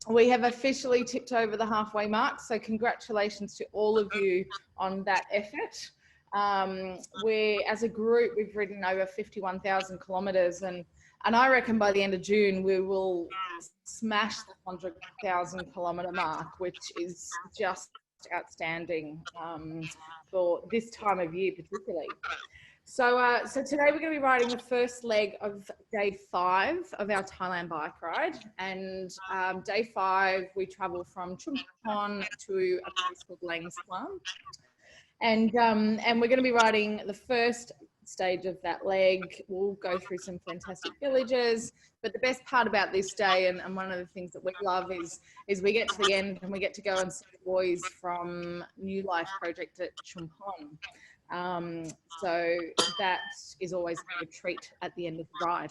we have officially tipped over the halfway mark. So congratulations to all of you on that effort. As a group, we've ridden over 51,000 kilometres, and I reckon by the end of June, we will smash the 100,000 kilometre mark, which is just outstanding for this time of year particularly. So today we're going to be riding the first leg of day 5 of our Thailand bike ride. And day 5, we travel from Chumpon to a place called Langswan. And we're going to be riding the first stage of that leg. We'll go through some fantastic villages, but the best part about this day, and one of the things that we love, is we get to the end and we get to go and see the boys from New Life Project at Chumpon. So that is always a treat at the end of the ride.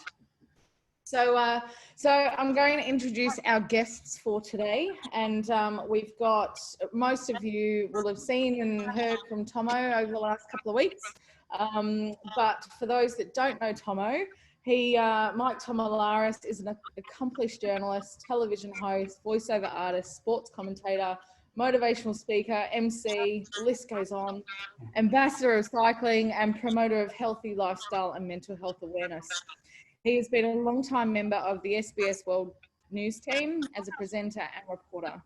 So I'm going to introduce our guests for today, and we've got, most of you will have seen and heard from Tomo over the last couple of weeks, but for those that don't know Tomo, Mike Tomalaris is an accomplished journalist, television host, voiceover artist, sports commentator, motivational speaker, MC, the list goes on, ambassador of cycling and promoter of healthy lifestyle and mental health awareness. He has been a long-time member of the SBS World News team as a presenter and reporter.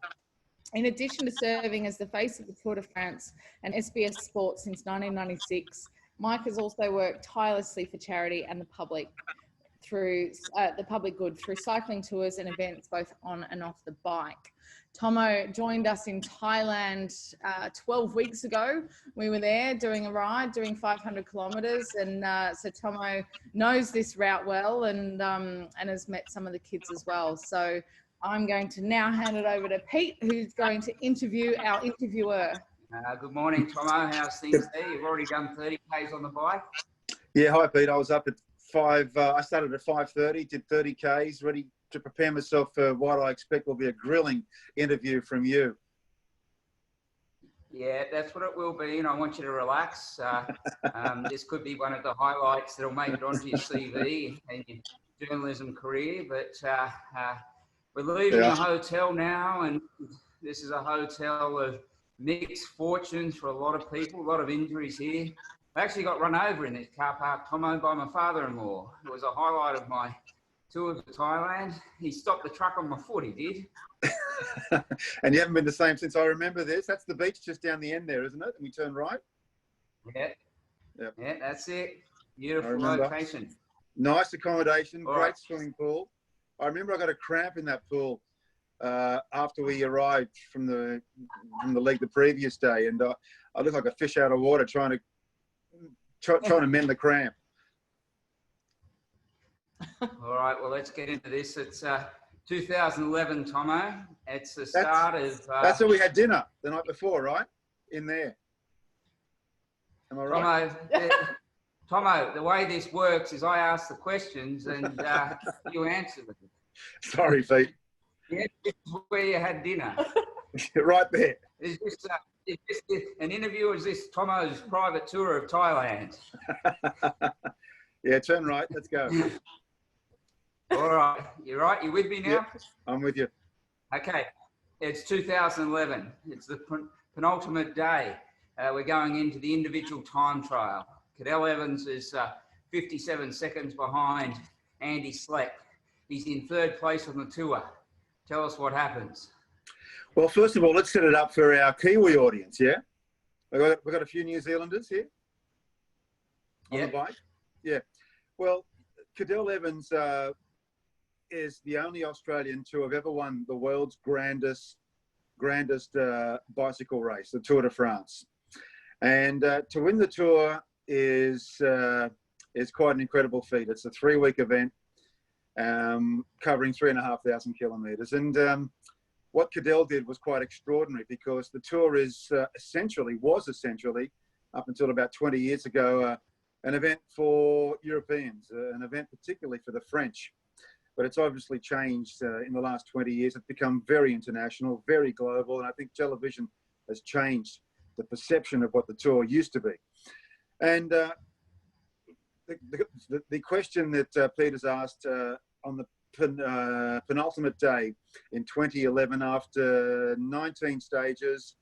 In addition to serving as the face of the Tour de France and SBS Sport since 1996, Mike has also worked tirelessly for charity and the public through the public good through cycling tours and events both on and off the bike. Tomo joined us in Thailand 12 weeks ago. We were there doing a ride, doing 500 kilometres, and so Tomo knows this route well and has met some of the kids as well. So I'm going to now hand it over to Pete, who's going to interview our interviewer. Good morning, Tomo. How's things there? You've already done 30 Ks on the bike? Yeah, hi Pete. I was up at 5, I started at 5:30, did 30 Ks, ready to prepare myself for what I expect will be a grilling interview from you. Yeah, that's what it will be, and I want you to relax. This could be one of the highlights that'll make it onto your CV and your journalism career, but we're leaving the hotel now, and this is a hotel of mixed fortunes for a lot of people, a lot of injuries here. I actually got run over in this car park, Tomo, by my father-in-law. It was a highlight of my tour to Thailand. He stopped the truck on my foot, he did. And you haven't been the same since. I remember this. That's the beach just down the end there, isn't it? And we turn right? Yeah. Yep. Yeah, that's it. Beautiful location. Nice accommodation, great swimming pool. I remember I got a cramp in that pool after we arrived from the leg the previous day, and I looked like a fish out of water trying to mend the cramp. All right, well, let's get into this. It's 2011, Tomo. It's the start of... That's where we had dinner the night before, right? In there. Am I right? Tomo, the way this works is I ask the questions and you answer them. Sorry, Pete. Yeah, this is where you had dinner. Right there. Is this an interview, or is this Tomo's private tour of Thailand? Yeah, turn right. Let's go. All right. You're right? You with me now? Yep, I'm with you. Okay. It's 2011. It's the penultimate day. We're going into the individual time trial. Cadel Evans is 57 seconds behind Andy Sleck. He's in 3rd place on the tour. Tell us what happens. Well, first of all, let's set it up for our Kiwi audience, yeah? We've got a few New Zealanders here on the bike. Yeah. Well, Cadel Evans is the only Australian to have ever won the world's grandest bicycle race, the Tour de France. And to win the tour is quite an incredible feat. It's a 3-week event covering 3,500 kilometres. And what Cadel did was quite extraordinary, because the tour is was essentially, up until about 20 years ago, an event for Europeans, an event particularly for the French. But it's obviously changed in the last 20 years. It's become very international, very global, and I think television has changed the perception of what the tour used to be. And the question that Peter's asked on penultimate day in 2011 after 19 stages.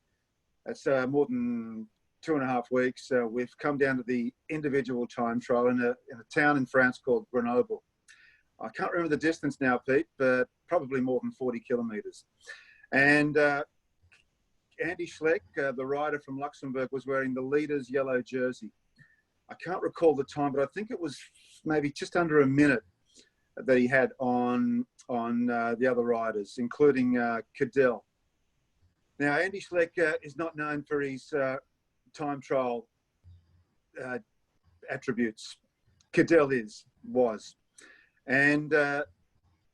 That's more than 2.5 weeks. We've come down to the individual time trial in a town in France called Grenoble. I can't remember the distance now, Pete, but probably more than 40 kilometres. And Andy Schleck, the rider from Luxembourg, was wearing the leader's yellow jersey. I can't recall the time, but I think it was maybe just under a minute that he had on the other riders, including Cadell. Now, Andy Schleck is not known for his time trial attributes. Cadell was. And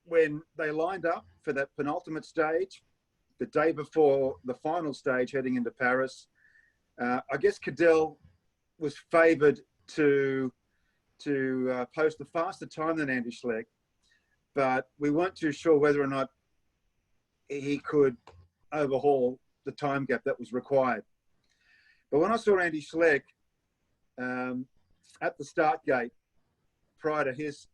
when they lined up for that penultimate stage, the day before the final stage heading into Paris, I guess Cadell was favoured to post a faster time than Andy Schleck, but we weren't too sure whether or not he could overhaul the time gap that was required. But when I saw Andy Schleck at the start gate prior to his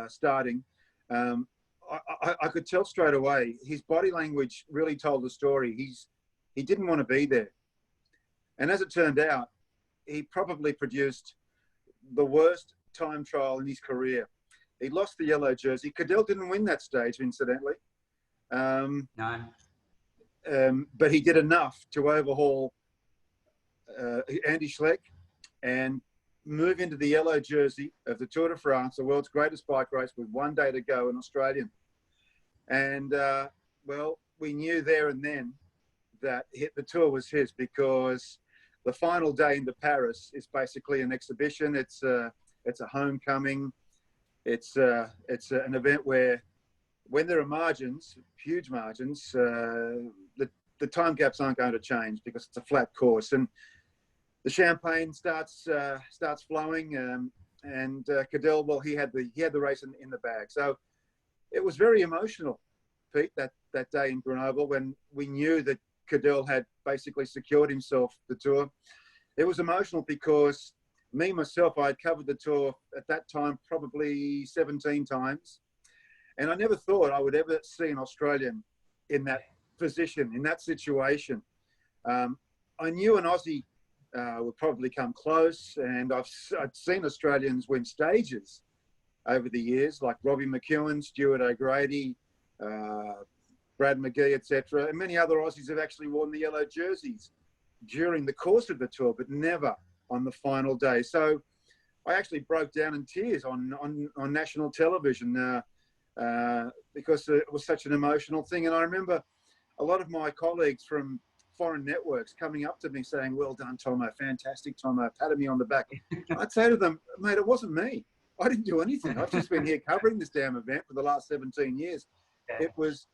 starting, I could tell straight away his body language really told the story. He didn't want to be there. And as it turned out, he probably produced the worst time trial in his career. He lost the yellow jersey. Cadell didn't win that stage, incidentally. No. But he did enough to overhaul Andy Schleck and move into the yellow jersey of the Tour de France, the world's greatest bike race with 1 day to go, an Australian. And, well, we knew there and then that the Tour was his, because the final day into Paris is basically an exhibition. It's a homecoming. It's an event where, when there are margins, huge margins, the time gaps aren't going to change because it's a flat course, and the champagne starts flowing. And Cadell, well, he had the race in the bag. So it was very emotional, Pete, that day in Grenoble, when we knew that Cadell had basically secured himself the Tour. It was emotional because myself, I had covered the Tour at that time probably 17 times. And I never thought I would ever see an Australian in that position, in that situation. I knew an Aussie would probably come close, and I'd seen Australians win stages over the years, like Robbie McEwen, Stuart O'Grady, Brad McGee, etc. And many other Aussies have actually worn the yellow jerseys during the course of the Tour, but never on the final day. So I actually broke down in tears on national television because it was such an emotional thing. And I remember a lot of my colleagues from foreign networks coming up to me saying, "Well done, Tomo, fantastic, Tomo," patted me on the back. I'd say to them, "Mate, it wasn't me. I didn't do anything. I've just been here covering this damn event for the last 17 years. It was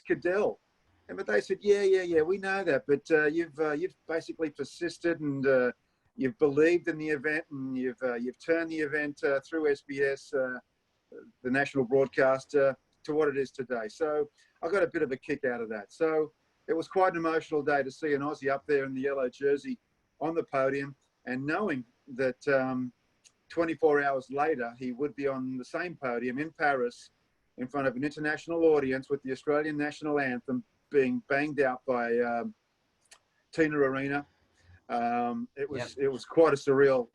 Cadell." But they said, yeah, we know that, but you've basically persisted, and you've believed in the event, and you've turned the event through SBS, the national broadcast, to what it is today. So I got a bit of a kick out of that. So it was quite an emotional day to see an Aussie up there in the yellow jersey on the podium, and knowing that 24 hours later he would be on the same podium in Paris in front of an international audience with the Australian national anthem being banged out by Tina Arena. It was quite a surreal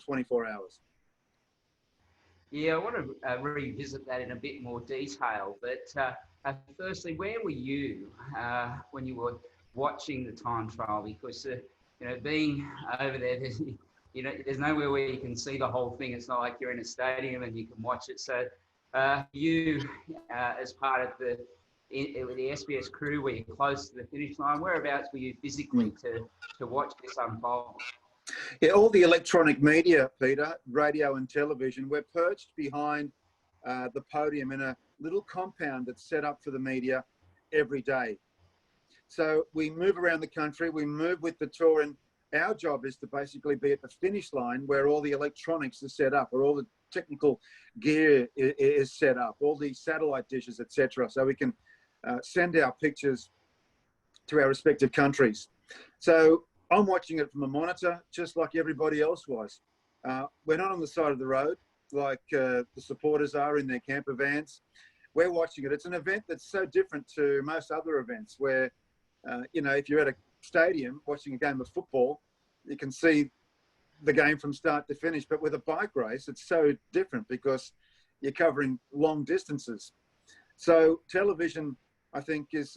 24 hours. Yeah, I want to revisit that in a bit more detail. But firstly, where were you when you were watching the time trial? Because being over there, there's nowhere where you can see the whole thing. It's not like you're in a stadium and you can watch it. So you, as part of the SBS crew, were you close to the finish line? Whereabouts were you physically to watch this unfold? Yeah, all the electronic media, Peter, radio and television, we're perched behind the podium in a little compound that's set up for the media every day. So we move around the country, we move with the Tour, and our job is to basically be at the finish line where all the electronics are set up, or all the technical gear is set up, all the satellite dishes, etc. So we can send our pictures to our respective countries. So I'm watching it from a monitor, just like everybody else was. We're not on the side of the road. like the supporters are in their camper vans. We're watching it. It's an event that's so different to most other events where, you know, if you're at a stadium watching a game of football, you can see the game from start to finish. But with a bike race, it's so different because you're covering long distances. So television, I think, is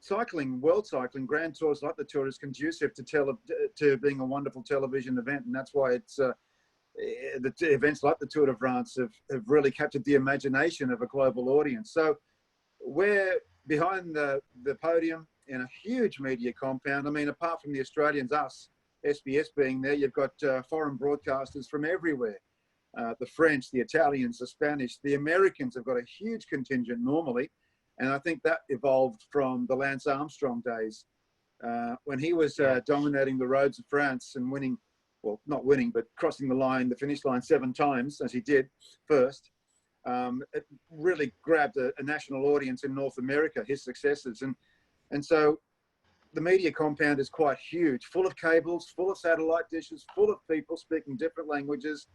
cycling, world cycling, grand tours like the Tour is conducive to being a wonderful television event. And that's why it's the events like the Tour de France have really captured the imagination of a global audience. So we're behind the podium in a huge media compound. I mean, apart from the Australians, us, SBS being there, you've got foreign broadcasters from everywhere. The French, the Italians, the Spanish, the Americans have got a huge contingent normally. And I think that evolved from the Lance Armstrong days when he was dominating the roads of France and winning, well, not winning, but crossing the finish line 7 times, as he did first. It really grabbed a national audience in North America, his successes. And so the media compound is quite huge, full of cables, full of satellite dishes, full of people speaking different languages.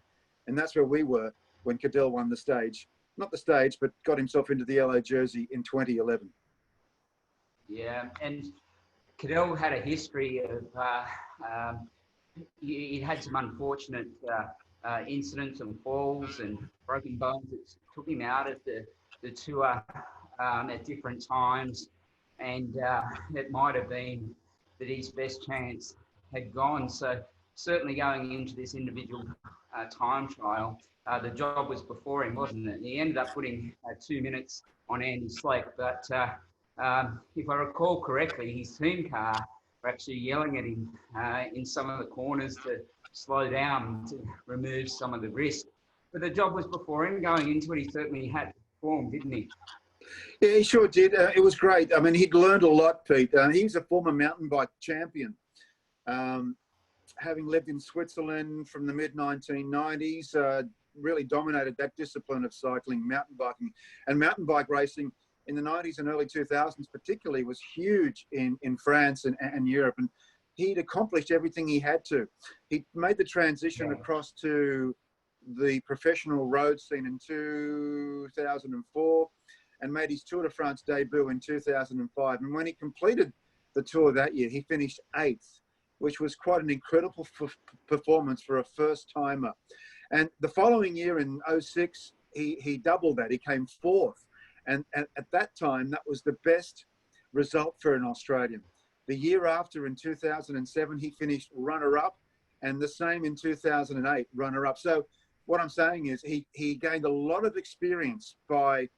And that's where we were when Cadel won the stage. Not the stage, but got himself into the yellow jersey in 2011. Yeah, and Cadel had a history of, he had some unfortunate incidents and falls and broken bones that took him out of the tour at different times. And it might have been that his best chance had gone. So certainly going into this individual time trial, the job was before him, wasn't it? And he ended up putting 2 minutes on Andy Slake. But if I recall correctly, his team car were actually yelling at him in some of the corners to slow down, to remove some of the risk. But the job was before him. Going into it, he certainly had to perform, didn't he? Yeah, he sure did. It was great. I mean, he'd learned a lot, Pete. He's a former mountain bike champion. Having lived in Switzerland from the mid-1990s, really dominated that discipline of cycling, mountain biking. And mountain bike racing in the 90s and early 2000s particularly was huge in France and Europe. And he'd accomplished everything he had to. He made the transition across to the professional road scene in 2004 and made his Tour de France debut in 2005. And when he completed the Tour that year, he finished 8th, which was quite an incredible performance for a first-timer. And the following year in 06, he doubled that. He came 4th. And at that time, that was the best result for an Australian. The year after, in 2007, he finished runner-up, and the same in 2008, runner-up. So what I'm saying is he gained a lot of experience by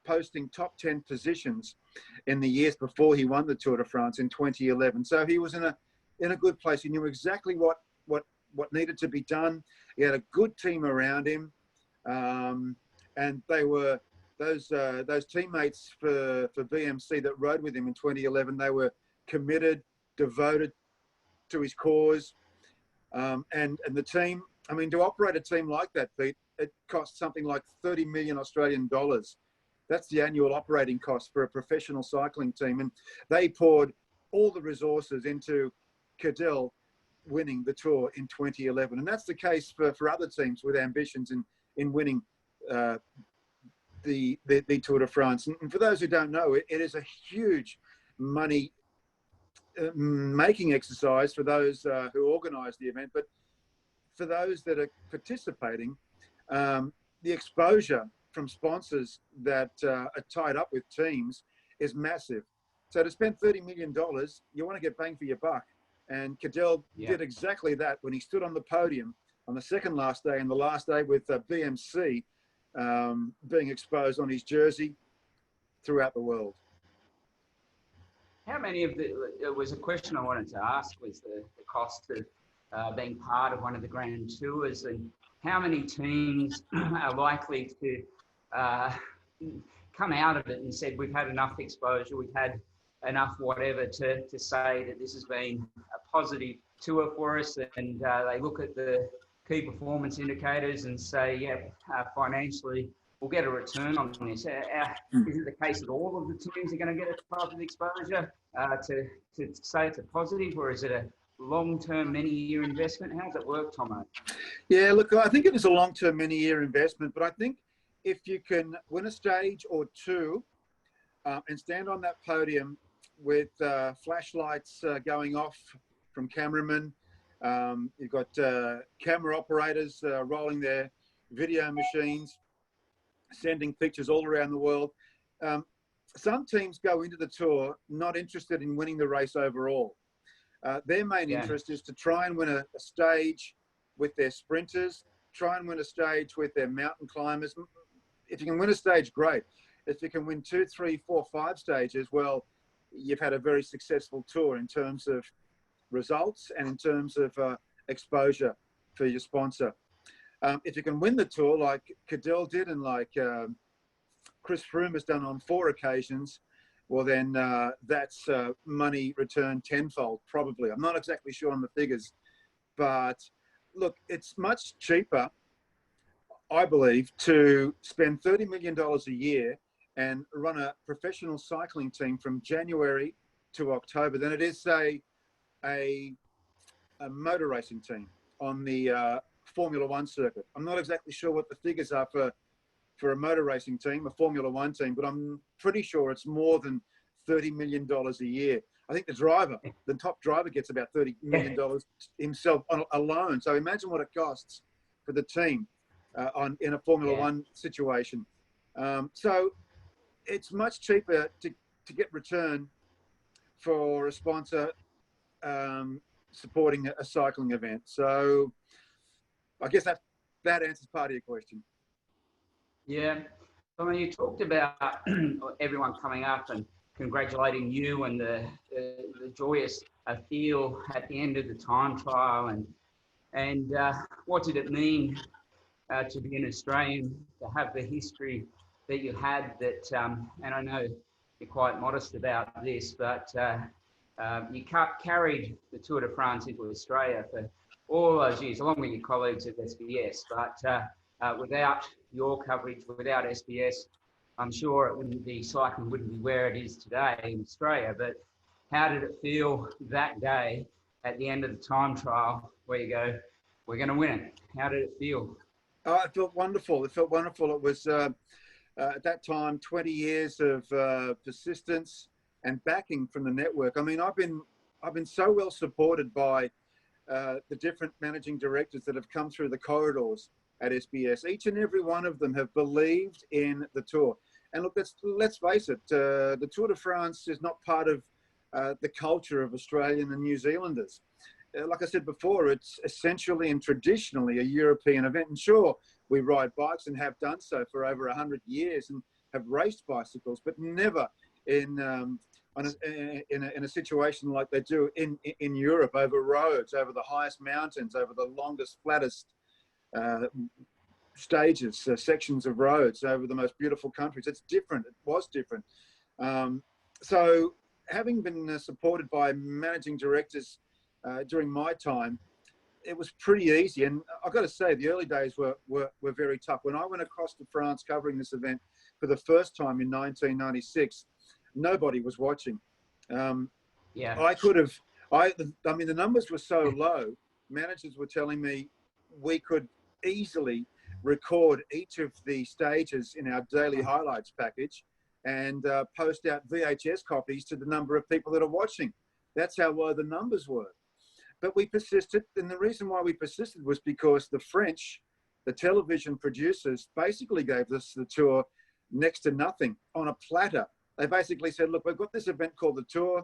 posting top 10 positions in the years before he won the Tour de France in 2011. So he was in a good place. He knew exactly what needed to be done. He had a good team around him, and they were those teammates for BMC that rode with him in 2011. They were committed, devoted to his cause, and the team. I mean, to operate a team like that, Pete, it costs something like 30 million Australian dollars. That's the annual operating cost for a professional cycling team, and they poured all the resources into Cadel winning the Tour in 2011. And that's the case for other teams with ambitions in winning the Tour de France. And for those who don't know, it is a huge money making exercise for those who organise the event. But for those that are participating, the exposure from sponsors that are tied up with teams is massive. So to spend $30 million, you want to get bang for your buck. And Cadel did exactly that when he stood on the podium on the second last day and the last day with BMC being exposed on his jersey throughout the world. How many of it was a question I wanted to ask was the cost of being part of one of the Grand Tours, and how many teams are likely to come out of it and said, we've had enough exposure, we've had enough whatever to say that this has been a positive tour for us, and they look at the key performance indicators and say, financially, we'll get a return on this. Is it the case that all of the teams are going to get a type of exposure to say it's a positive, or is it long-term, many-year investment? How does it work, Tomo? Yeah, look, I think it is a long-term, many-year investment, but I think if you can win a stage or two and stand on that podium with flashlights going off from cameramen, you've got camera operators rolling their video machines, sending pictures all around the world. Some teams go into the tour not interested in winning the race overall. Their main interest is to try and win a stage with their sprinters, try and win a stage with their mountain climbers. If you can win a stage, great. If you can win 2, 3, 4, 5 stages, well, you've had a very successful tour in terms of results and in terms of exposure for your sponsor. If you can win the tour like Cadell did and like Chris Froome has done on 4 occasions, well then that's money returned tenfold, probably. I'm not exactly sure on the figures, but look, it's much cheaper, I believe, to spend $30 million a year and run a professional cycling team from January to October than it is, say, a motor racing team on the Formula One circuit. I'm not exactly sure what the figures are for a motor racing team, a Formula One team, but I'm pretty sure it's more than $30 million a year. I think the top driver gets about $30 million himself alone. So imagine what it costs for the team in a Formula One situation. So it's much cheaper to get return for a sponsor supporting a cycling event. So I guess that answers part of your question. Yeah. I mean, you talked about everyone coming up and congratulating you and the joyous feel at the end of the time trial, and what did it mean to be an Australian, to have the history that you had, that and I know you're quite modest about this, but you carried the Tour de France into Australia for all those years, along with your colleagues at SBS, but without your coverage, without SBS, I'm sure cycling wouldn't be where it is today in Australia. But how did it feel that day at the end of the time trial where you go, we're going to win it? How did it feel? Oh, it felt wonderful. It felt wonderful. It was, at that time, 20 years of persistence and backing from the network. I mean, I've been so well supported by the different managing directors that have come through the corridors at SBS. Each and every one of them have believed in the tour. And look, let's face it, the Tour de France is not part of the culture of Australian and New Zealanders. Like I said before, it's essentially and traditionally a European event. And sure, we ride bikes and have done so for over 100 years and have raced bicycles, but never in a situation like they do in Europe, over roads, over the highest mountains, over the longest, flattest stages, sections of roads, over the most beautiful countries. It's different. It was different. So having been supported by managing directors during my time, it was pretty easy. And I've got to say, the early days were very tough. When I went across to France covering this event for the first time in 1996, nobody was watching. I mean, the numbers were so low, managers were telling me we could easily record each of the stages in our daily highlights package and post out VHS copies to the number of people that are watching. That's how low the numbers were. But we persisted, and the reason why we persisted was because the French, the television producers, basically gave us the tour next to nothing on a platter. They basically said, look, we've got this event called the Tour.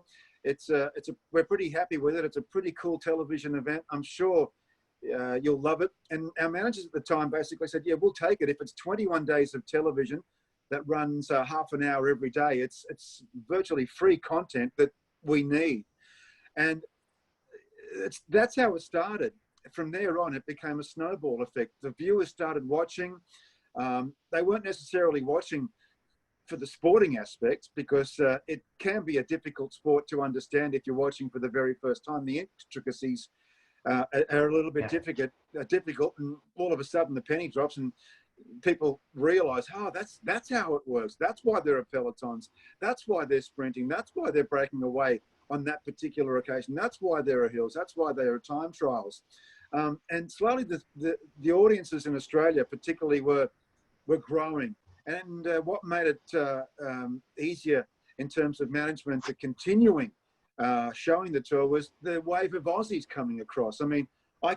We're pretty happy with it. It's a pretty cool television event. I'm sure you'll love it. And our managers at the time basically said, yeah, we'll take it. If it's 21 days of television that runs half an hour every day, it's virtually free content that we need. And that's how it started. From there on, it became a snowball effect. The viewers started watching. They weren't necessarily watching for the sporting aspects, because it can be a difficult sport to understand if you're watching for the very first time. The intricacies are a little bit difficult, and all of a sudden the penny drops and people realize, oh, that's how it works. That's why there are pelotons. That's why they're sprinting. That's why they're breaking away on that particular occasion. That's why there are hills. That's why there are time trials. And slowly the audiences in Australia particularly were growing. And what made it easier in terms of management to continuing showing the tour was the wave of Aussies coming across. I mean, I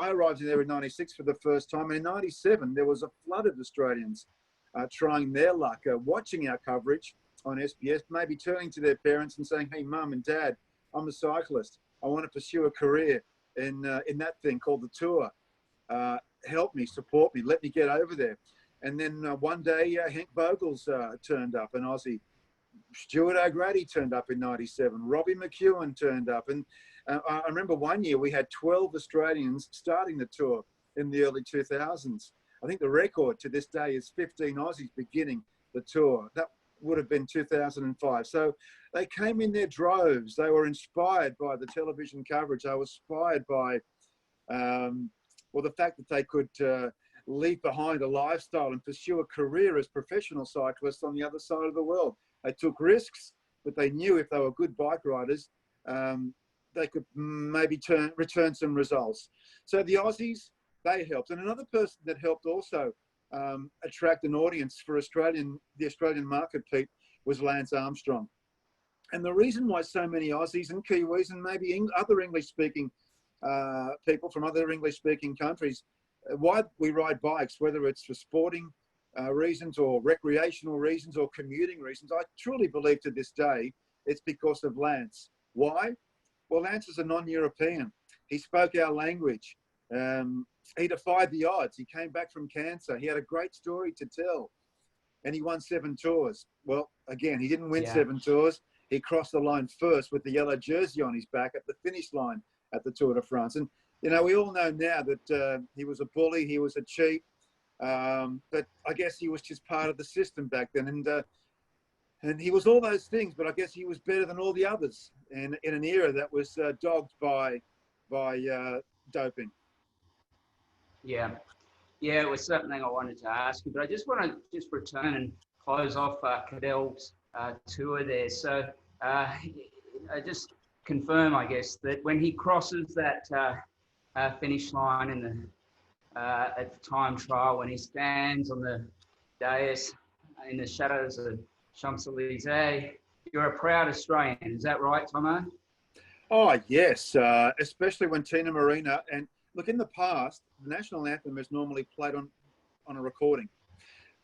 arrived there in 96 for the first time. And in 97, there was a flood of Australians trying their luck, watching our coverage on SBS, maybe turning to their parents and saying, hey, mum and dad, I'm a cyclist. I want to pursue a career in that thing called the tour. Help me, support me, let me get over there. And then one day, Henk Vogels turned up, an Aussie. Stuart O'Grady turned up in 97. Robbie McEwen turned up. And I remember one year we had 12 Australians starting the tour in the early 2000s. I think the record to this day is 15 Aussies beginning the tour. That would have been 2005. So they came in their droves. They were inspired by the television coverage. They were inspired by, the fact that they could leave behind a lifestyle and pursue a career as professional cyclists on the other side of the world. They took risks, but they knew if they were good bike riders, they could maybe return some results. So the Aussies, they helped. And another person that helped also attract an audience for the Australian market, Pete, was Lance Armstrong. And the reason why so many Aussies and Kiwis and maybe other English-speaking people from other English-speaking countries, why we ride bikes, whether it's for sporting reasons or recreational reasons or commuting reasons, I truly believe to this day it's because of Lance. Why? Well, Lance is a non-European. He spoke our language. He defied the odds. He came back from cancer. He had a great story to tell. And he won 7 tours. Well, again, he didn't win 7 tours. He crossed the line first with the yellow jersey on his back at the finish line at the Tour de France. And, you know, we all know now that he was a bully, he was a cheat. But I guess he was just part of the system back then. And he was all those things, but I guess he was better than all the others in an era that was dogged by doping. Yeah, it was something I wanted to ask you, but I just want to return and close off Cadell's tour there. So I just confirm, I guess, that when he crosses that finish line in the at the time trial, when he stands on the dais in the shadows of Champs-Élysées, you're a proud Australian. Is that right, Tomo? Oh, yes, especially when Tina Marina, and look, in the past, the national anthem is normally played on a recording,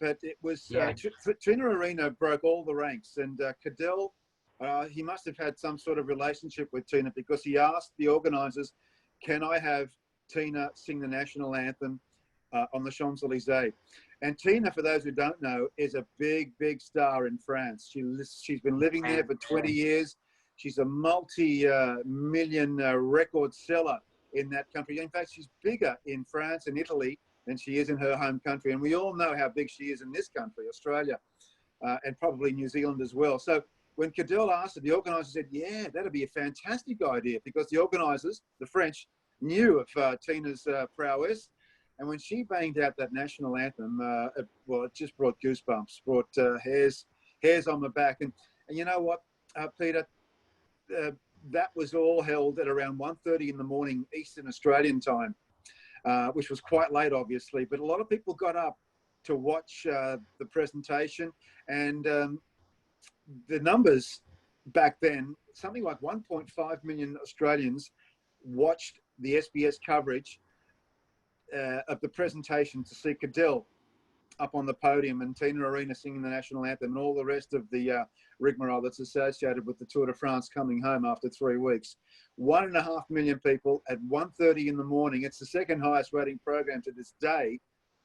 but it was Tina Marina broke all the ranks, and Cadell, he must have had some sort of relationship with Tina, because he asked the organisers, can I have Tina sing the national anthem on the Champs-Élysées? And Tina, for those who don't know, is a big, big star in France. She's been living there for 20 years. She's a multi-million record seller in that country. In fact, she's bigger in France and Italy than she is in her home country. And we all know how big she is in this country, Australia, and probably New Zealand as well. So when Cadell asked her, the organisers said, yeah, that'd be a fantastic idea, because the organisers, the French, knew of Tina's prowess. And when she banged out that national anthem, it just brought goosebumps, brought hairs on my back. And you know what, Peter, that was all held at around 1:30 in the morning Eastern Australian time, which was quite late, obviously. But a lot of people got up to watch the presentation, and the numbers back then, something like 1.5 million Australians watched the SBS coverage of the presentation to see Cadell up on the podium and Tina Arena singing the national anthem and all the rest of the rigmarole that's associated with the Tour de France coming home after 3 weeks. 1.5 million people at 1:30 in the morning. It's the second highest rating program to this day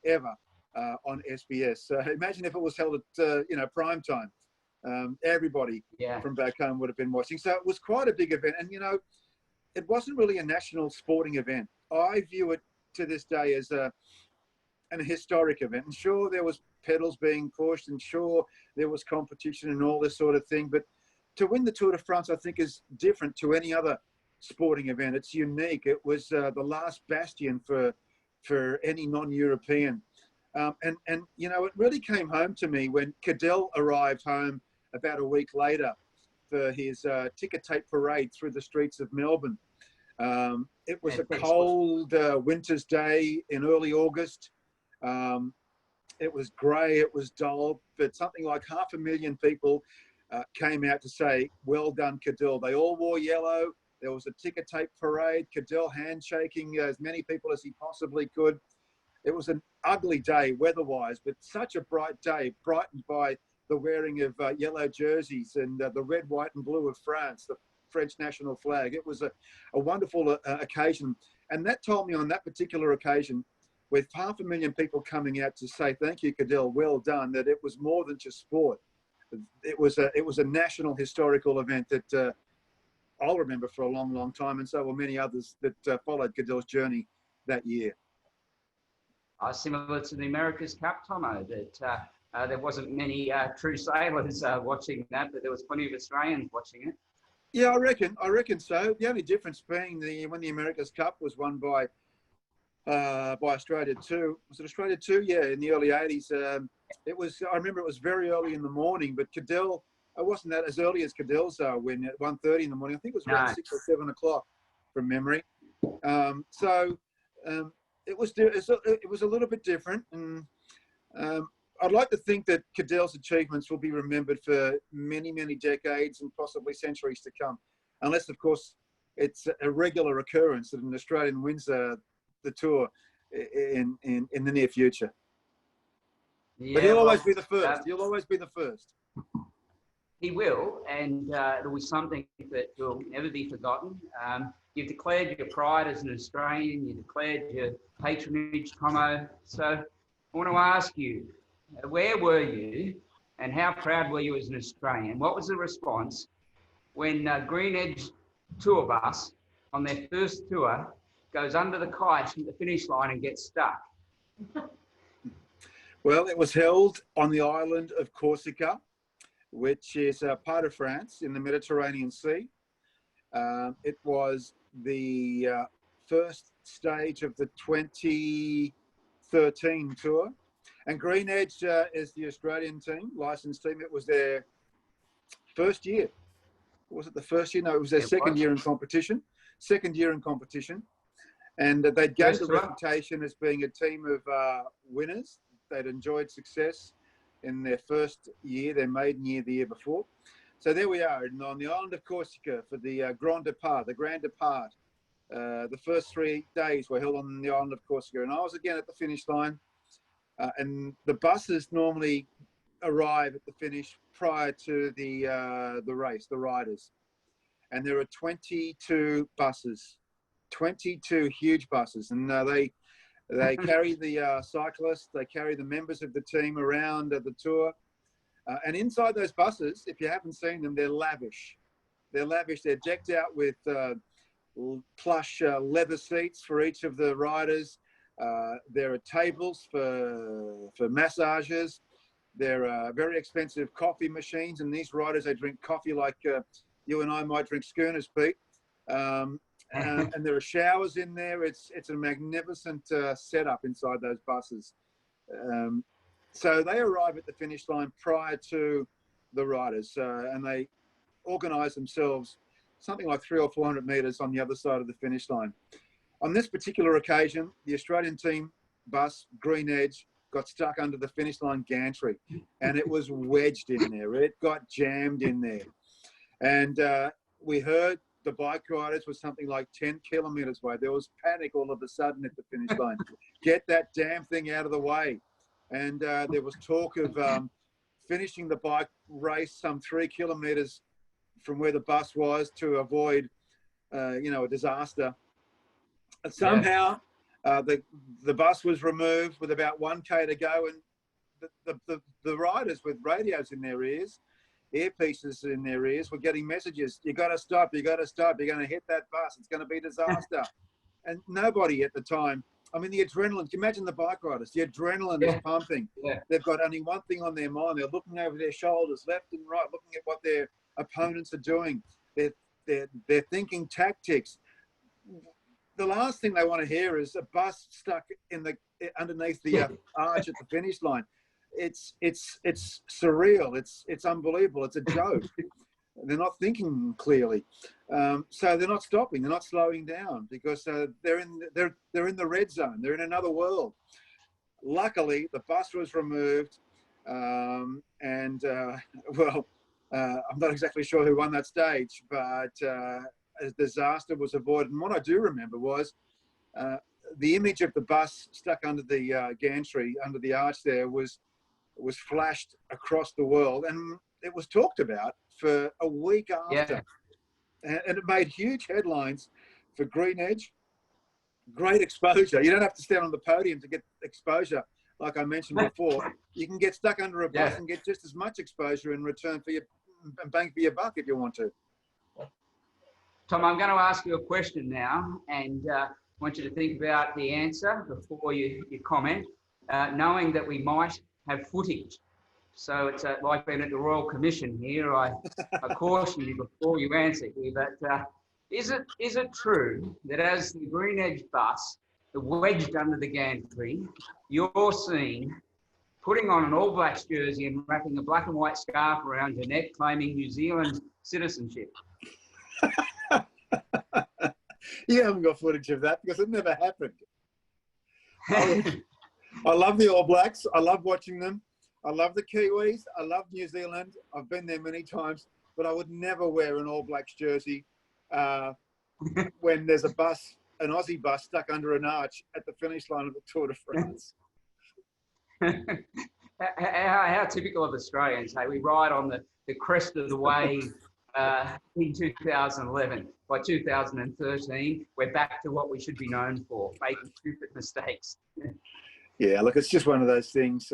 ever on SBS. So imagine if it was held at prime time. Everybody from back home would have been watching. So it was quite a big event. And, it wasn't really a national sporting event. I view it to this day as an historic event. And sure, there was pedals being pushed, and sure, there was competition and all this sort of thing. But to win the Tour de France, I think, is different to any other sporting event. It's unique. It was the last bastion for any non-European. And it really came home to me when Cadell arrived home about a week later his ticker tape parade through the streets of Melbourne. It was a cold winter's day in early August. It was grey, it was dull, but something like 500,000 people came out to say, well done, Cadell. They all wore yellow. There was a ticker tape parade, Cadell handshaking as many people as he possibly could. It was an ugly day weather-wise, but such a bright day, brightened by the wearing of yellow jerseys and the red, white and blue of France, the French national flag. It was a wonderful occasion. And that told me on that particular occasion, with 500,000 people coming out to say, thank you, Cadell, well done, that it was more than just sport. It was a national historical event that I'll remember for a long, long time, and so will many others that followed Cadell's journey that year. Similar to the America's Cup, Tomo, that there wasn't many true sailors watching that, but there was plenty of Australians watching it. Yeah, I reckon so. The only difference being when the America's Cup was won by Australia 2. Was it Australia 2? Yeah, in the early 80s. I remember it was very early in the morning, but Cadell, it wasn't that as early as Cadell's win at 1:30 in the morning. I think it was around 6 or 7 o'clock from memory. It was a little bit different. And I'd like to think that Cadell's achievements will be remembered for many, many decades and possibly centuries to come. Unless, of course, it's a regular occurrence that an Australian wins the tour in the near future. Yeah, but he'll always be the first. He'll always be the first. He will, and it'll be something that will never be forgotten. You've declared your pride as an Australian. You declared your patronage, Tomo. So I want to ask you, where were you and how proud were you as an Australian? What was the response when Green Edge tour bus on their first tour goes under the kites at the finish line and gets stuck? Well, it was held on the island of Corsica, which is part of France in the Mediterranean Sea. It was the first stage of the 2013 tour. And Green Edge is the Australian team, licensed team. It was their first year. Was it the first year? No, it was their second year in competition. And they'd gained a reputation as being a team of winners. They'd enjoyed success in their first year, their maiden year, the year before. So there we are on the island of Corsica for the Grand Depart. The first 3 days were held on the island of Corsica. And I was again at the finish line. And the buses normally arrive at the finish prior to the race, the riders. And there are 22 buses, 22 huge buses. And they carry the cyclists, they carry the members of the team around the tour. And inside those buses, if you haven't seen them, they're lavish. They're lavish. They're decked out with plush leather seats for each of the riders. There are tables for massages. There are very expensive coffee machines. And these riders, they drink coffee like you and I might drink schooners, Pete. And there are showers in there. It's a magnificent setup inside those buses. So they arrive at the finish line prior to the riders, and they organise themselves something like 300 or 400 metres on the other side of the finish line. On this particular occasion, the Australian team bus, Green Edge, got stuck under the finish line gantry, and it was wedged in there. It got jammed in there. And we heard the bike riders were something like 10 kilometres away. There was panic all of a sudden at the finish line. Get that damn thing out of the way. And there was talk of finishing the bike race some 3 kilometres from where the bus was to avoid, a disaster. And somehow the bus was removed with about 1K to go, and the riders with radios in their ears, earpieces in their ears, were getting messages. You got to stop. You got to stop. You're going to hit that bus. It's going to be a disaster. And nobody at the time. I mean, the adrenaline, can you imagine the bike riders? The adrenaline is pumping. Yeah. They've got only one thing on their mind. They're looking over their shoulders, left and right, looking at what their opponents are doing. They're thinking tactics. The last thing they want to hear is a bus stuck underneath the arch at the finish line. It's surreal. It's unbelievable. It's a joke. They're not thinking clearly. So they're not stopping. They're not slowing down because they're in the red zone. They're in another world. Luckily, the bus was removed, well, I'm not exactly sure who won that stage, but a disaster was avoided. And what I do remember was the image of the bus stuck under the gantry, under the arch there, was flashed across the world, and it was talked about for a week after. Yeah. And it made huge headlines for Green Edge. Great exposure. You don't have to stand on the podium to get exposure, like I mentioned before. You can get stuck under a bus and get just as much exposure in return for your bang for your buck if you want to. Tom, I'm going to ask you a question now, and I want you to think about the answer before you comment, knowing that we might have footage. So it's like being at the Royal Commission here. I caution you before you answer here, but is it true that as the Green Edge bus, wedged under the gantry, you're seen putting on an All Blacks jersey and wrapping a black and white scarf around your neck, claiming New Zealand citizenship? You haven't got footage of that because it never happened. I love the All Blacks. I love watching them. I love the Kiwis. I love New Zealand. I've been there many times, but I would never wear an All Blacks jersey when there's a bus, an Aussie bus stuck under an arch at the finish line of the Tour de France. How typical of Australians, hey? We ride on the crest of the wave in 2011. By 2013, we're back to what we should be known for, making stupid mistakes. Yeah, look, it's just one of those things.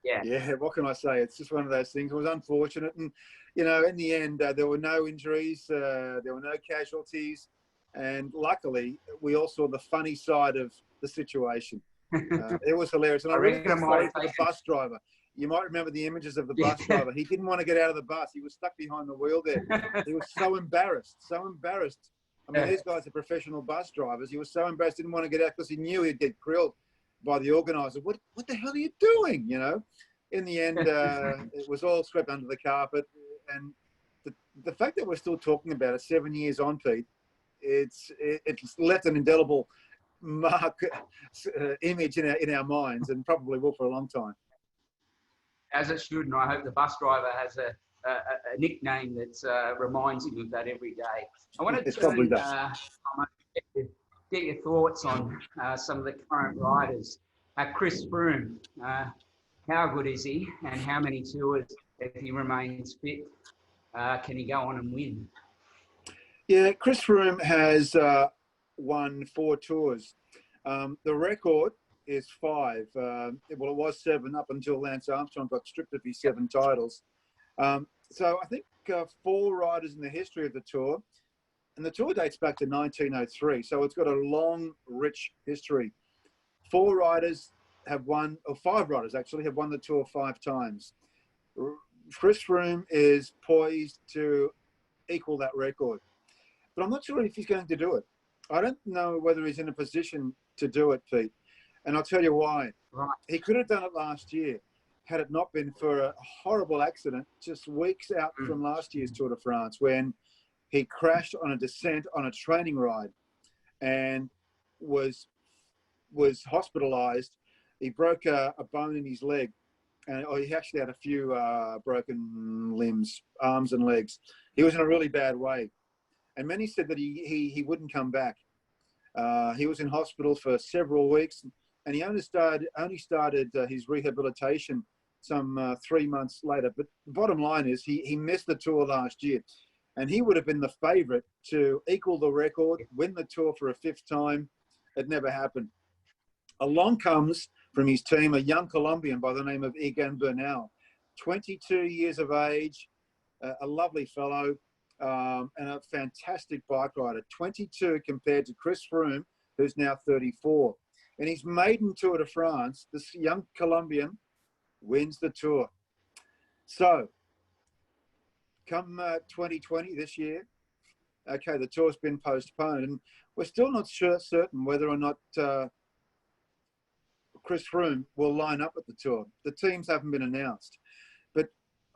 Yeah, what can I say? It's just one of those things. It was unfortunate. And, you know, in the end, there were no injuries. There were no casualties. And luckily, we all saw the funny side of the situation. It was hilarious. And I really feel sorry for the bus driver. You might remember the images of the bus driver. He didn't want to get out of the bus. He was stuck behind the wheel there. He was so embarrassed, so embarrassed. I mean, these guys are professional bus drivers. He was so embarrassed, didn't want to get out because he knew he'd get grilled by the organizer. What the hell are you doing? You know, in the end, it was all swept under the carpet. And the fact that we're still talking about it 7 years on, Pete, it's left an indelible image in our minds, and probably will for a long time. As it should, and I hope the bus driver has a nickname that reminds him of that every day. I want to get your thoughts on some of the current riders. Chris Froome, how good is he, and how many tours, if he remains fit, can he go on and win? Yeah, Chris Froome has won 4 tours. The record is 5. Well, it was 7 up until Lance Armstrong got stripped of his 7 titles. So I think 4 riders in the history of the Tour, and the Tour dates back to 1903, so it's got a long, rich history. 4 riders have won, or 5 riders actually, have won the Tour 5 times. Chris Froome is poised to equal that record, but I'm not sure if he's going to do it. I don't know whether he's in a position to do it, Pete. And I'll tell you why. Right. He could have done it last year had it not been for a horrible accident just weeks out from last year's Tour de France, when he crashed on a descent on a training ride and was hospitalized. He broke a bone in his leg, and he actually had a few broken limbs, arms and legs. He was in a really bad way. And many said that he wouldn't come back. He was in hospital for several weeks, and he only started his rehabilitation some 3 months later. But the bottom line is he missed the Tour last year, and he would have been the favourite to equal the record, win the Tour for a 5th time. It never happened. Along comes from his team a young Colombian by the name of Egan Bernal, 22 years of age, a lovely fellow, and a fantastic bike rider. 22 compared to Chris Froome, who's now 34. In his maiden Tour de France, this young Colombian wins the Tour. So, come 2020, this year, okay, the Tour's been postponed, and we're still not certain whether or not Chris Froome will line up at the Tour. The teams haven't been announced. But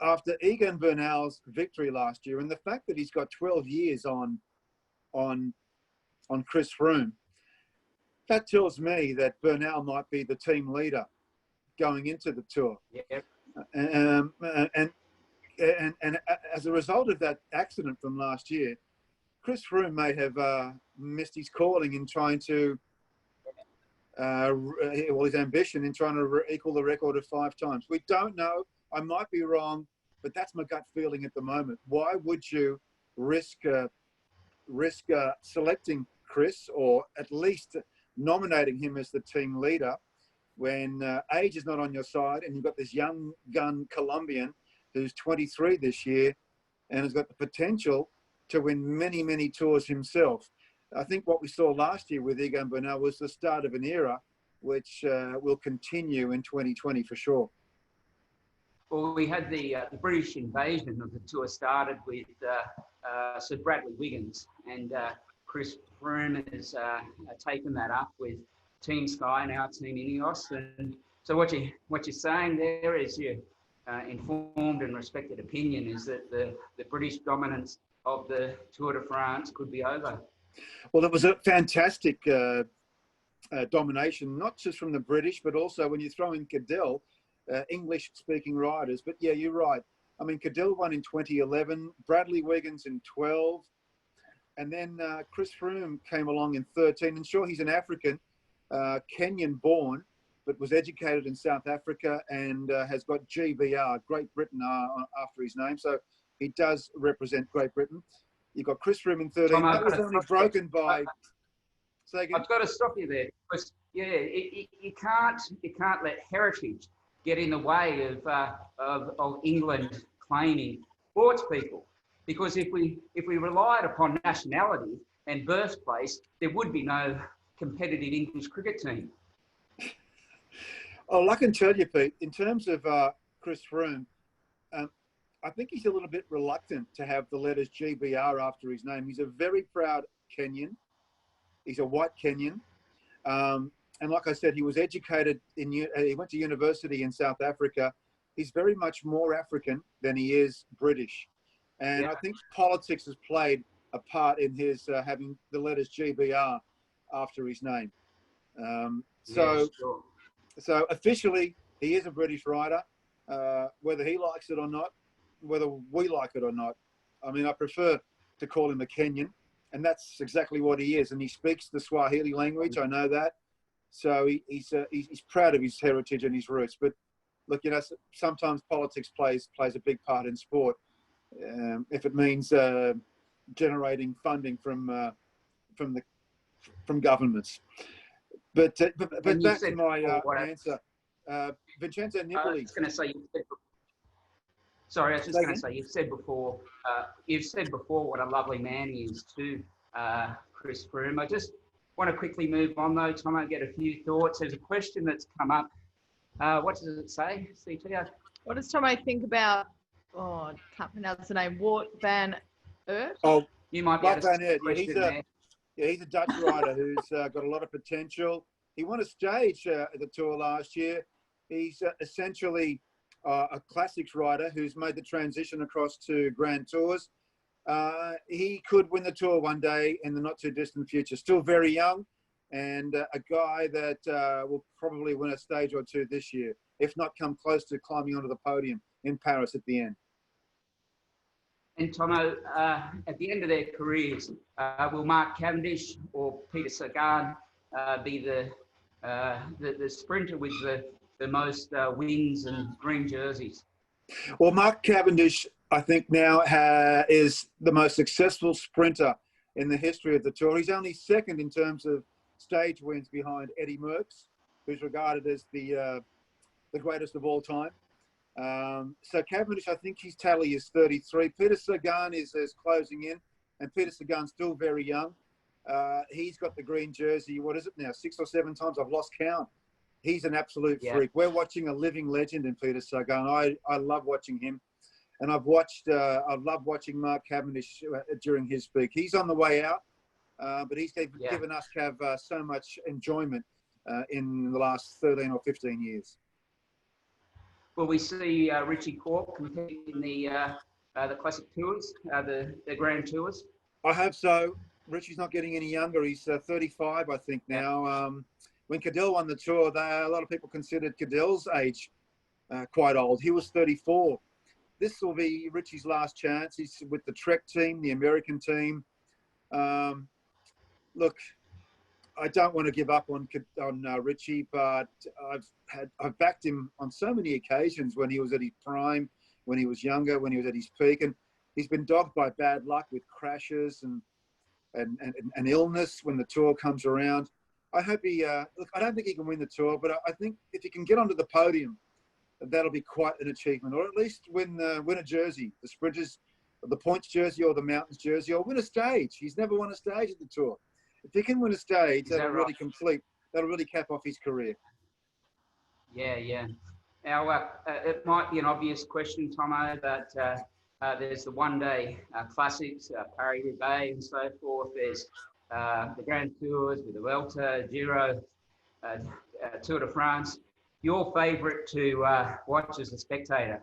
after Egan Bernal's victory last year, and the fact that he's got 12 years on Chris Froome, that tells me that Bernal might be the team leader going into the Tour. Yeah. And as a result of that accident from last year, Chris Froome may have missed his calling in trying to, his ambition in trying to equal the record of 5 times. We don't know. I might be wrong, but that's my gut feeling at the moment. Why would you risk selecting Chris, or at least nominating him as the team leader, when age is not on your side, and you've got this young gun Colombian who's 23 this year and has got the potential to win many, many tours himself? I think what we saw last year with Egan Bernal was the start of an era which will continue in 2020 for sure. Well, we had the British invasion of the Tour started with Sir Bradley Wiggins, and Chris Froome has taken that up with Team Sky, now Team Ineos. And so what you're saying there is your informed and respected opinion is that the British dominance of the Tour de France could be over. Well, it was a fantastic domination, not just from the British, but also when you throw in Cadel, English-speaking riders. But yeah, you're right. I mean, Cadel won in 2011, Bradley Wiggins in 12, and then Chris Froome came along in 13. And sure, he's an African, Kenyan-born, but was educated in South Africa and has got GBR, Great Britain, after his name. So he does represent Great Britain. You've got Chris Froome in 13. Tom, that was only broken by... Say again? I've got to stop you there, because you can't let heritage get in the way of England claiming sports people, because if we relied upon nationality and birthplace, there would be no competitive English cricket team. Oh, I can tell you, Pete, in terms of Chris Froome, I think he's a little bit reluctant to have the letters GBR after his name. He's a very proud Kenyan. He's a white Kenyan. And like I said, he was educated he went to university in South Africa. He's very much more African than he is British. And I think politics has played a part in his having the letters GBR after his name. So officially, he is a British rider, whether he likes it or not, whether we like it or not. I mean, I prefer to call him a Kenyan, and that's exactly what he is. And he speaks the Swahili language, I know that. So he's proud of his heritage and his roots. But look, you know, sometimes politics plays a big part in sport. If it means generating funding from governments. But back to my answer. Vincenzo Nibali. I was just going to say, you've said before what a lovely man he is too, Chris Froome. I just want to quickly move on though, Tom, I get a few thoughts. There's a question that's come up. What does it say, CT? What does Tomo think about, I can't pronounce the name, Wout van Aert? Oh, you might be able to Van Aert. He's a Dutch rider who's got a lot of potential. He won a stage at the Tour last year. He's essentially a classics rider who's made the transition across to Grand Tours. He could win the Tour one day in the not too distant future. Still very young, and a guy that will probably win a stage or two this year, if not come close to climbing onto the podium in Paris at the end. And Tomo, at the end of their careers, will Mark Cavendish or Peter Sagan be the sprinter with the most wins and green jerseys? Well, Mark Cavendish, I think now is the most successful sprinter in the history of the Tour. He's only second in terms of stage wins behind Eddie Merckx, who's regarded as the greatest of all time. So Cavendish, I think his tally is 33. Peter Sagan is closing in, and Peter Sagan's still very young. He's got the green jersey, what is it now, 6 or 7 times? I've lost count. He's an absolute freak. We're watching a living legend in Peter Sagan. I love watching him. And I've loved watching Mark Cavendish during his peak. He's on the way out, but he's given us so much enjoyment in the last 13 or 15 years. will we see Richie Corp compete in the classic tours, the grand tours? I hope so. Richie's not getting any younger. He's 35, I think, now. When Cadell won the tour, a lot of people considered Cadell's age quite old. He was 34. This will be Richie's last chance. He's with the Trek team, the American team. Look, I don't want to give up on Richie, but I've backed him on so many occasions when he was at his prime, when he was younger, when he was at his peak, and he's been dogged by bad luck with crashes and illness when the tour comes around. I hope he. Look, I don't think he can win the tour, but I think if he can get onto the podium, that'll be quite an achievement, or at least win a jersey, the sprinters, the points jersey, or the mountains jersey, or win a stage. He's never won a stage at the tour. If he can win a stage, that'll really complete. That'll really cap off his career. Yeah. Now, it might be an obvious question, Tomo, but there's the one-day classics, Paris-Roubaix and so forth. There's the Grand Tours with the Vuelta, Giro, Tour de France. Your favourite to watch as a spectator?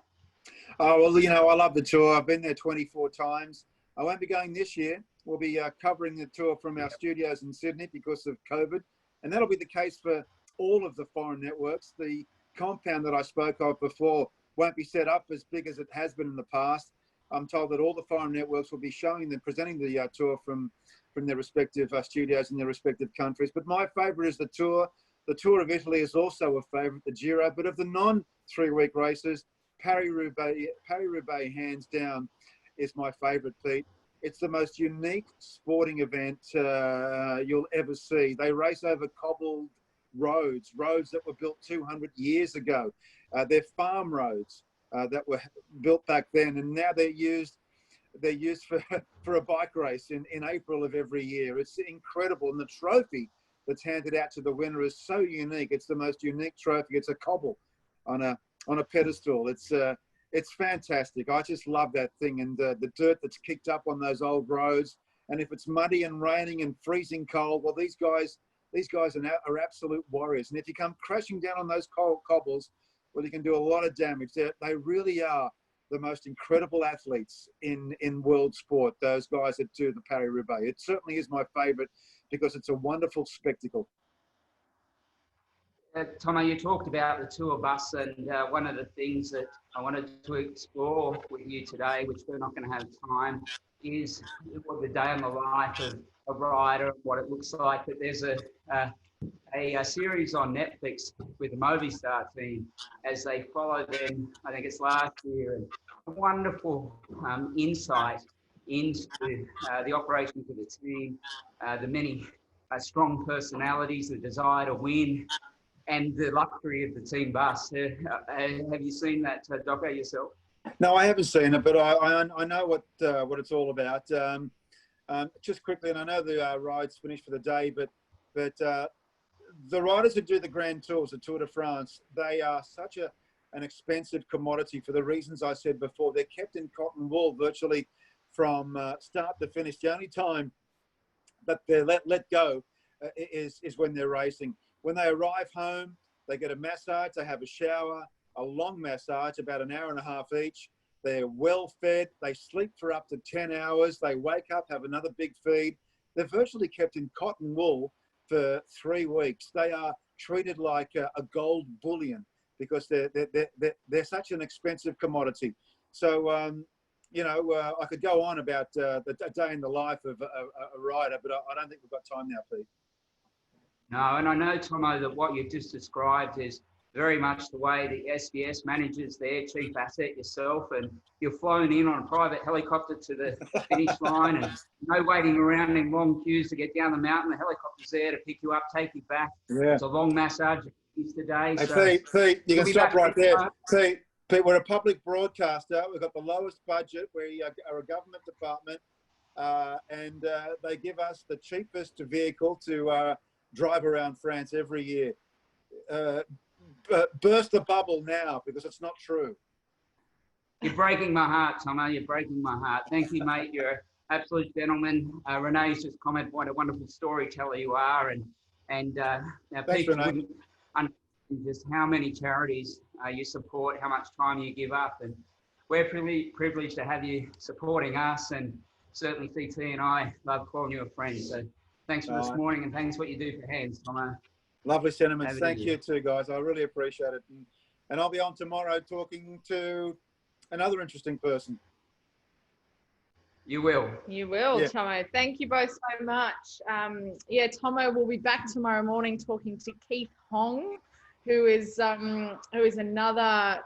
Oh, well, I love the tour. I've been there 24 times. I won't be going this year. We'll be covering the tour from our studios in Sydney because of COVID. And that'll be the case for all of the foreign networks. The compound that I spoke of before won't be set up as big as it has been in the past. I'm told that all the foreign networks will be presenting the tour from their respective studios in their respective countries. But my favourite is the Tour. The Tour of Italy is also a favourite, the Giro. But of the non-3-week races, Paris-Roubaix, hands down, is my favourite, Pete. It's the most unique sporting event you'll ever see. They race over cobbled roads that were built 200 years ago. They're farm roads that were built back then, and now they're used for a bike race in April of every year. It's incredible, and the trophy that's handed out to the winner is so unique. It's the most unique trophy. It's a cobble on a pedestal. It's fantastic. I just love that thing, and the dirt that's kicked up on those old roads. And if it's muddy and raining and freezing cold, well, these guys are absolute warriors. And if you come crashing down on those cobbles, well, you can do a lot of damage. They really are the most incredible athletes in world sport, those guys that do the Paris-Roubaix. It certainly is my favourite because it's a wonderful spectacle. Tomo, you talked about the tour bus, and one of the things that I wanted to explore with you today, which we're not going to have time, is what the day in the life of a rider, what it looks like. But there's a series on Netflix with the Movistar team as they follow them, I think it's last year, and a wonderful insight into the operations of the team, the many strong personalities, the desire to win, and the luxury of the team bus. Have you seen that doco yourself? No, I haven't seen it, but I know what it's all about. Just quickly, and I know the ride's finished for the day, but the riders who do the Grand Tours, the Tour de France, they are such an expensive commodity for the reasons I said before. They're kept in cotton wool virtually from start to finish. The only time that they're let go is when they're racing. When they arrive home, they get a massage, they have a shower, a long massage, about an hour and a half each. They're well fed, they sleep for up to 10 hours, they wake up, have another big feed. They're virtually kept in cotton wool for 3 weeks. They are treated like a gold bullion because they're such an expensive commodity. So, I could go on about the day in the life of a rider, but I don't think we've got time now, Pete. No, and I know, Tomo, that what you've just described is very much the way the SBS manages their chief asset, yourself, and you're flown in on a private helicopter to the finish line, and no waiting around in long queues to get down the mountain. The helicopter's there to pick you up, take you back. Yeah. It's a long massage today. Hey, so Pete, you can stop right there. Pete, we're a public broadcaster. We've got the lowest budget. We are a government department, and they give us the cheapest vehicle to drive around France every year. Burst the bubble now because it's not true. You're breaking my heart, Tomo. You're breaking my heart. Thank you, mate. You're an absolute gentleman. Renee's just commented what a wonderful storyteller you are, and now thanks, people just how many charities you support, how much time you give up, and we're privileged to have you supporting us, and certainly CT and I love calling you a friend. So thanks for this morning, and thanks for what you do for Hands, Tomo. Lovely sentiments. Thank you too, guys. I really appreciate it. And I'll be on tomorrow talking to another interesting person. You will. You will, yeah. Tomo. Thank you both so much. Yeah, Tomo will be back tomorrow morning talking to Keith Hong, who is another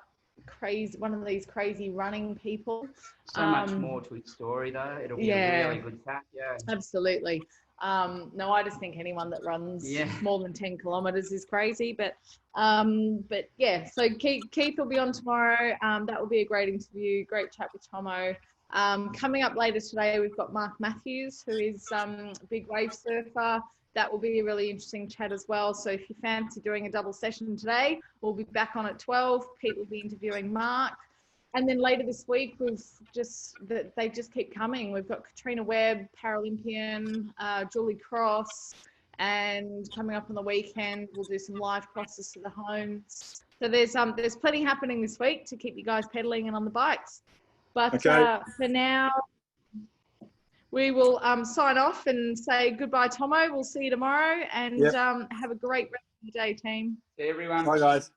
one of these crazy running people. So much more to his story, though. It'll be a really good chat. Yeah, absolutely. No, I just think anyone that runs more than 10 kilometers is crazy. But yeah, so Keith will be on tomorrow. That will be a great interview, great chat with Tomo. Coming up later today, we've got Mark Matthews, who is a big wave surfer. That will be a really interesting chat as well. So if you fancy doing a double session today, we'll be back on at 12. Pete will be interviewing Mark. And then later this week, they just keep coming. We've got Katrina Webb, Paralympian, Julie Cross, and coming up on the weekend, we'll do some live crosses to the homes. So there's plenty happening this week to keep you guys pedaling and on the bikes. But for now, we will sign off and say goodbye, Tomo. We'll see you tomorrow, and have a great rest of the day, team. See everyone. Bye, guys.